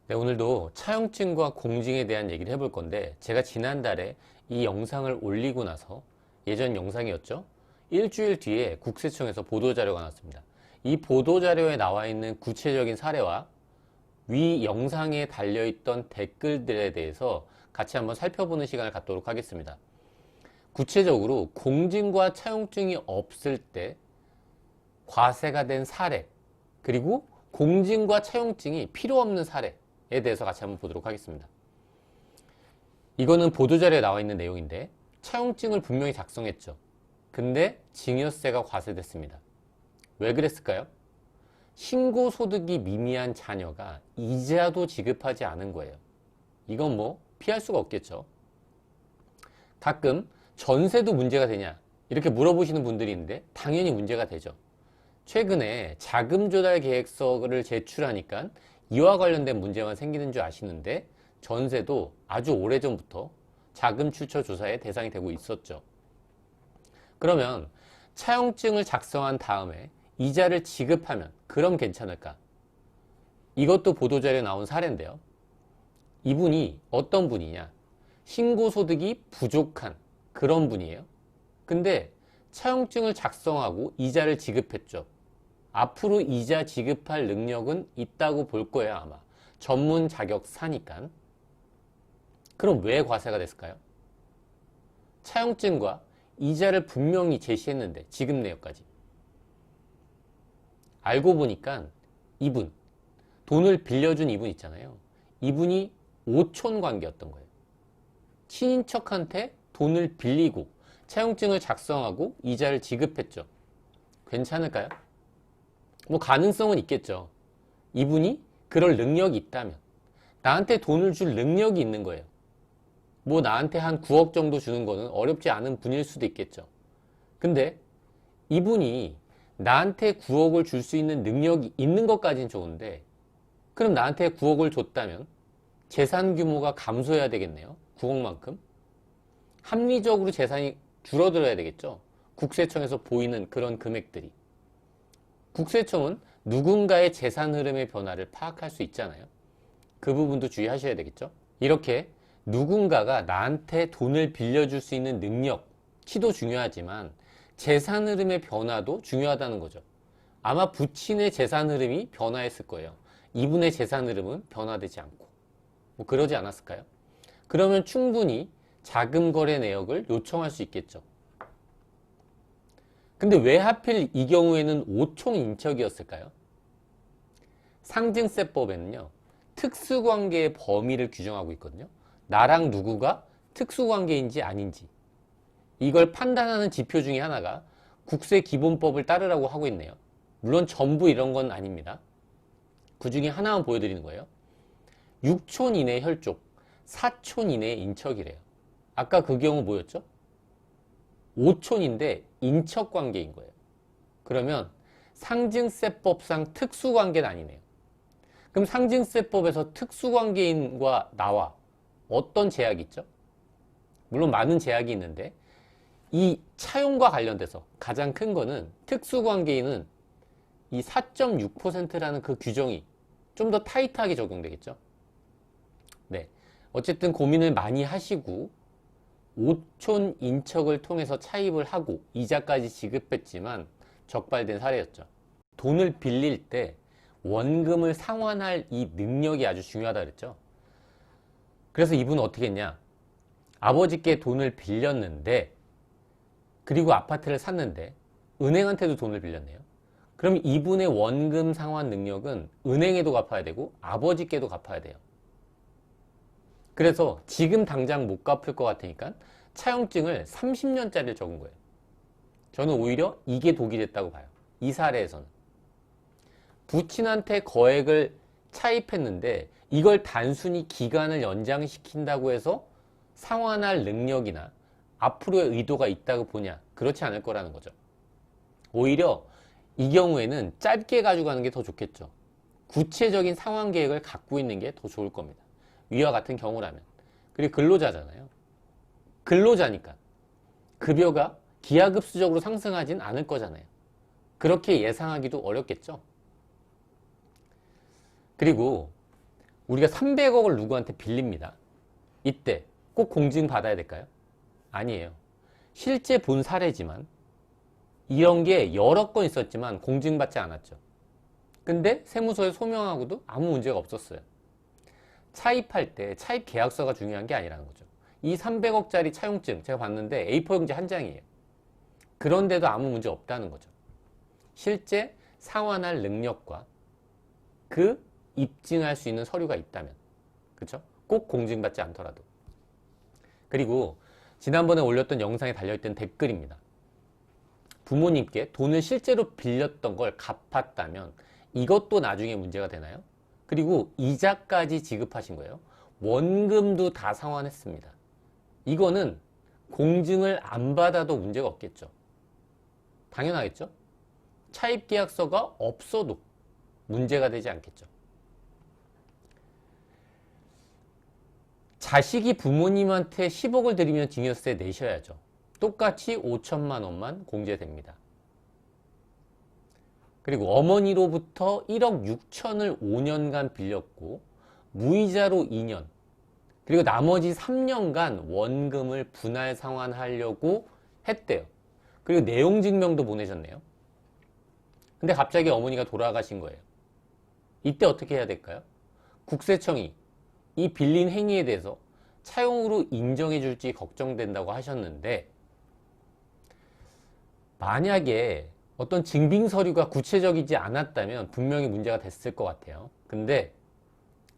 네, 오늘도 차용증과 공증에 대한 얘기를 해볼 건데, 제가 지난달에 이 영상을 올리고 나서 예전 영상이었죠? 일주일 뒤에 국세청에서 보도자료가 나왔습니다. 이 보도자료에 나와 있는 구체적인 사례와 위 영상에 달려있던 댓글들에 대해서 같이 한번 살펴보는 시간을 갖도록 하겠습니다. 구체적으로 공증과 차용증이 없을 때 과세가 된 사례, 그리고 공증과 차용증이 필요 없는 사례에 대해서 같이 한번 보도록 하겠습니다. 이거는 보도자료에 나와 있는 내용인데, 차용증을 분명히 작성했죠. 근데 증여세가 과세됐습니다. 왜 그랬을까요? 신고소득이 미미한 자녀가 이자도 지급하지 않은 거예요. 이건 뭐 피할 수가 없겠죠. 가끔 전세도 문제가 되냐 이렇게 물어보시는 분들이 있는데, 당연히 문제가 되죠. 최근에 자금 조달 계획서를 제출하니까 이와 관련된 문제만 생기는 줄 아시는데, 전세도 아주 오래전부터 자금 출처 조사의 대상이 되고 있었죠. 그러면 차용증을 작성한 다음에 이자를 지급하면 그럼 괜찮을까? 이것도 보도자료에 나온 사례인데요. 이분이 어떤 분이냐? 신고소득이 부족한 그런 분이에요. 근데 차용증을 작성하고 이자를 지급했죠. 앞으로 이자 지급할 능력은 있다고 볼 거예요, 아마. 전문 자격사니까. 그럼 왜 과세가 됐을까요? 차용증과 이자를 분명히 제시했는데, 지급 내역까지. 알고 보니까 이분, 돈을 빌려준 이분 있잖아요. 이분이 오촌 관계였던 거예요. 친인척한테 돈을 빌리고 차용증을 작성하고 이자를 지급했죠. 괜찮을까요? 뭐 가능성은 있겠죠. 이분이 그럴 능력이 있다면, 나한테 돈을 줄 능력이 있는 거예요. 뭐 나한테 한 9억 정도 주는 거는 어렵지 않은 분일 수도 있겠죠. 근데 이분이 나한테 9억을 줄 수 있는 능력이 있는 것까지는 좋은데, 그럼 나한테 9억을 줬다면 재산 규모가 감소해야 되겠네요. 9억만큼. 합리적으로 재산이 줄어들어야 되겠죠. 국세청에서 보이는 그런 금액들이. 국세청은 누군가의 재산 흐름의 변화를 파악할 수 있잖아요. 그 부분도 주의하셔야 되겠죠. 이렇게 누군가가 나한테 돈을 빌려줄 수 있는 능력치도 중요하지만 재산 흐름의 변화도 중요하다는 거죠. 아마 부친의 재산 흐름이 변화했을 거예요. 이분의 재산 흐름은 변화되지 않고. 뭐 그러지 않았을까요? 그러면 충분히 자금 거래 내역을 요청할 수 있겠죠. 근데 왜 하필 이 경우에는 오촌 인척이었을까요? 상증세법에는요, 특수관계의 범위를 규정하고 있거든요. 나랑 누구가 특수관계인지 아닌지, 이걸 판단하는 지표 중에 하나가 국세기본법을 따르라고 하고 있네요. 물론 전부 이런 건 아닙니다. 그 중에 하나만 보여드리는 거예요. 6촌 이내 혈족, 4촌 이내 인척이래요. 아까 그 경우 뭐였죠? 5촌인데 인척관계인 거예요. 그러면 상증세법상 특수관계는 아니네요. 그럼 상증세법에서 특수관계인과 나와 어떤 제약이 있죠? 물론 많은 제약이 있는데, 이 차용과 관련돼서 가장 큰 거는 특수관계인은 이 4.6%라는 그 규정이 좀 더 타이트하게 적용되겠죠. 네, 어쨌든 고민을 많이 하시고 5촌 인척을 통해서 차입을 하고 이자까지 지급했지만 적발된 사례였죠. 돈을 빌릴 때 원금을 상환할 이 능력이 아주 중요하다 그랬죠. 그래서 이분은 어떻게 했냐? 아버지께 돈을 빌렸는데, 그리고 아파트를 샀는데 은행한테도 돈을 빌렸네요. 그럼 이분의 원금 상환 능력은 은행에도 갚아야 되고 아버지께도 갚아야 돼요. 그래서 지금 당장 못 갚을 것 같으니까 차용증을 30년짜리를 적은 거예요. 저는 오히려 이게 독이 됐다고 봐요. 이 사례에서는. 부친한테 거액을 차입했는데 이걸 단순히 기간을 연장시킨다고 해서 상환할 능력이나 앞으로의 의도가 있다고 보냐? 그렇지 않을 거라는 거죠. 오히려 이 경우에는 짧게 가져가는 게 더 좋겠죠. 구체적인 상환 계획을 갖고 있는 게 더 좋을 겁니다. 위와 같은 경우라면. 그리고 근로자잖아요. 근로자니까 급여가 기하급수적으로 상승하진 않을 거잖아요. 그렇게 예상하기도 어렵겠죠. 그리고 우리가 300억을 누구한테 빌립니다. 이때 꼭 공증 받아야 될까요? 아니에요. 실제 본 사례지만 이런 게 여러 건 있었지만 공증받지 않았죠. 근데 세무서에 소명하고도 아무 문제가 없었어요. 차입할 때 차입 계약서가 중요한 게 아니라는 거죠. 이 300억짜리 차용증 제가 봤는데 A4 용지 한 장이에요. 그런데도 아무 문제 없다는 거죠. 실제 상환할 능력과 그 입증할 수 있는 서류가 있다면, 그렇죠? 꼭 공증받지 않더라도. 그리고 지난번에 올렸던 영상에 달려있던 댓글입니다. 부모님께 돈을 실제로 빌렸던 걸 갚았다면 이것도 나중에 문제가 되나요? 그리고 이자까지 지급하신 거예요. 원금도 다 상환했습니다. 이거는 공증을 안 받아도 문제가 없겠죠. 당연하겠죠? 차입계약서가 없어도 문제가 되지 않겠죠. 자식이 부모님한테 10억을 드리면 증여세 내셔야죠. 똑같이 5천만 원만 공제됩니다. 그리고 어머니로부터 1억 6천을 5년간 빌렸고 무이자로 2년, 그리고 나머지 3년간 원금을 분할 상환하려고 했대요. 그리고 내용 증명도 보내셨네요. 근데 갑자기 어머니가 돌아가신 거예요. 이때 어떻게 해야 될까요? 국세청이 이 빌린 행위에 대해서 차용으로 인정해 줄지 걱정된다고 하셨는데, 만약에 어떤 증빙 서류가 구체적이지 않았다면 분명히 문제가 됐을 것 같아요. 근데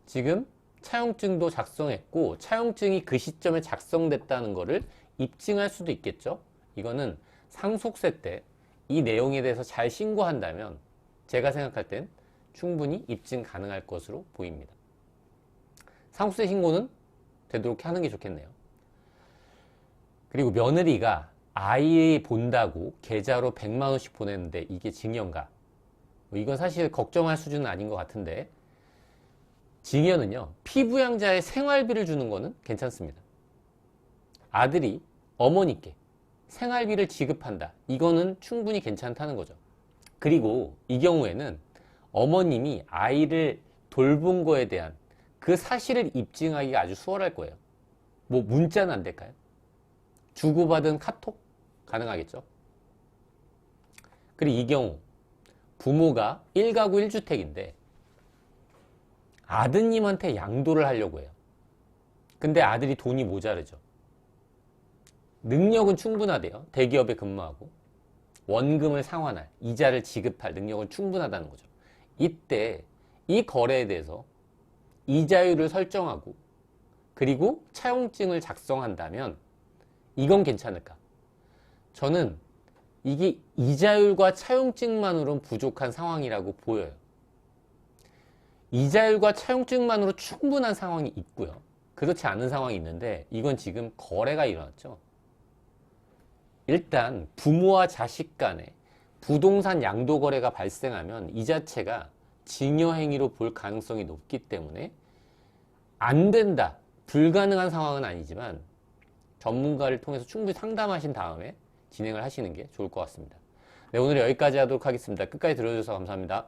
지금 차용증도 작성했고 차용증이 그 시점에 작성됐다는 것을 입증할 수도 있겠죠. 이거는 상속세 때 이 내용에 대해서 잘 신고한다면 제가 생각할 땐 충분히 입증 가능할 것으로 보입니다. 상속세 신고는 되도록 하는 게 좋겠네요. 그리고 며느리가 아이 본다고 계좌로 100만 원씩 보냈는데 이게 증여인가? 이건 사실 걱정할 수준은 아닌 것 같은데, 증여는요, 피부양자의 생활비를 주는 거는 괜찮습니다. 아들이 어머니께 생활비를 지급한다. 이거는 충분히 괜찮다는 거죠. 그리고 이 경우에는 어머님이 아이를 돌본 거에 대한 그 사실을 입증하기가 아주 수월할 거예요. 뭐 문자는 안 될까요? 주고받은 카톡? 가능하겠죠. 그리고 이 경우 부모가 1가구 1주택인데 아드님한테 양도를 하려고 해요. 근데 아들이 돈이 모자르죠. 능력은 충분하대요. 대기업에 근무하고 원금을 상환할, 이자를 지급할 능력은 충분하다는 거죠. 이때 이 거래에 대해서 이자율을 설정하고 그리고 차용증을 작성한다면 이건 괜찮을까? 저는 이게 이자율과 차용증만으로는 부족한 상황이라고 보여요. 이자율과 차용증만으로 충분한 상황이 있고요. 그렇지 않은 상황이 있는데 이건 지금 거래가 일어났죠. 일단 부모와 자식 간에 부동산 양도 거래가 발생하면 이 자체가 증여 행위로 볼 가능성이 높기 때문에 안 된다, 불가능한 상황은 아니지만 전문가를 통해서 충분히 상담하신 다음에 진행을 하시는 게 좋을 것 같습니다. 네, 오늘 여기까지 하도록 하겠습니다. 끝까지 들어주셔서 감사합니다.